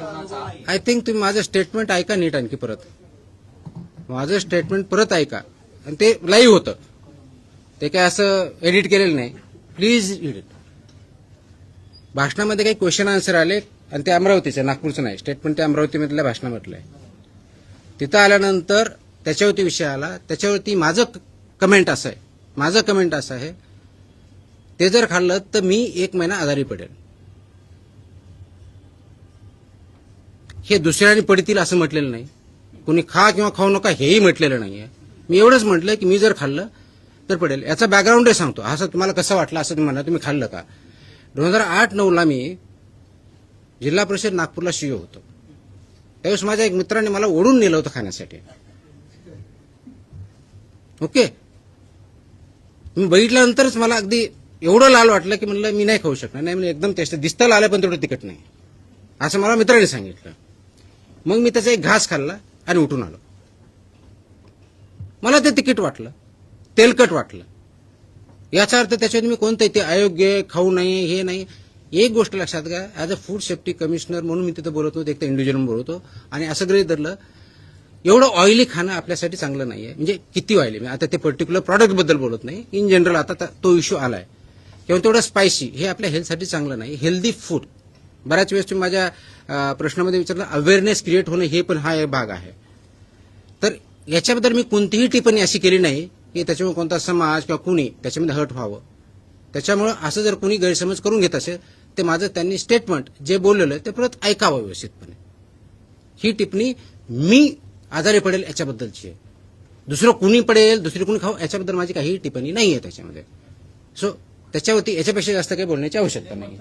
I think तुम्ही माझं statement ऐका नीट आणखी परत. माझं स्टेटमेंट परत ऐका. आणि ते लाईव्ह होतं, ते काय असं एडिट केलेलं नाही. Please edit. भाषणामध्ये काही क्वेश्चन आन्सर आले आणि ते अमरावतीचं, नागपूरचं नाही. स्टेटमेंट ते अमरावतीमधल्या भाषणामधलं आहे. तिथं आल्यानंतर त्याच्यावरती विषय आला. त्याच्यावरती माझं कमेंट असं आहे, ते जर खाल्लं तर मी 1 महिना आजारी पडेल. हे दुसऱ्याने पडतील असं म्हटलेलं नाही. कोणी खा किंवा खाऊ नका हेही म्हटलेलं नाहीये. मी एवढंच म्हटलं की मी जर खाल्लं तर पडेल. याचा बॅकग्राऊंडही सांगतो. असं तुम्हाला कसं वाटलं असं तुम्ही म्हणा, तुम्ही खाल्लं का. 2008-9ला मी जिल्हा परिषद नागपूरला सीईओ होतो. त्यावेळेस माझ्या एक मित्राने मला ओढून नेलं होतं खाण्यासाठी. ओके. मी बघितल्यानंतरच मला अगदी एवढं लाल वाटलं की म्हणलं मी नाही खाऊ शकणार. नाही म्हणजे एकदम टेस्ट दिसतं लाल पण तेवढं तिखट नाही असं मला मित्राने सांगितलं. मग मी त्याचा एक घास खाल्ला आणि उठून आलो. मला ते तिखट वाटलं, तेलकट वाटलं. याचा अर्थ त्याच्यात मी कोणतंही ते अयोग्य खाऊ नये हे नाही. एक गोष्ट लक्षात घ्या, as a food safety commissioner म्हणून मी तिथं बोलत होतो, एक तर इंडिव्हिज्युअल बोलतो. आणि असं गृहीत धरलं एवढं ऑइली खाणं आपल्यासाठी चांगलं नाहीये. म्हणजे किती ऑइली, आता ते पर्टिक्युलर प्रॉडक्ट बद्दल बोलत नाही, इन जनरल आता तो इश्यू आलाय. किंवा तेवढं स्पायसी हे आपल्या हेल्थसाठी चांगलं नाही. हेल्दी फूड बऱ्याच वेळेस तुम्ही माझ्या प्रश्नामध्ये विचारलं, अवेअरनेस क्रिएट होणं हे पण हा एक भाग आहे. तर याच्याबद्दल मी कोणतीही टिप्पणी अशी केली नाही की त्याच्यामुळे कोणता समाज किंवा कुणी त्याच्यामध्ये हर्ट व्हावं. त्याच्यामुळे असं जर कोणी गैरसमज करून घेत असेल ते माझं त्यांनी स्टेटमेंट जे बोललेलं ते परत ऐकावं व्यवस्थितपणे. ही टिप्पणी मी आजारी पडेल याच्याबद्दलची आहे. दुसरं कुणी पडेल, दुसरी कुणी खाऊ याच्याबद्दल माझी काही टिप्पणी नाही आहे त्याच्यामध्ये. सो त्याच्यावरती याच्यापेक्षा जास्त काही बोलण्याची आवश्यकता नाही.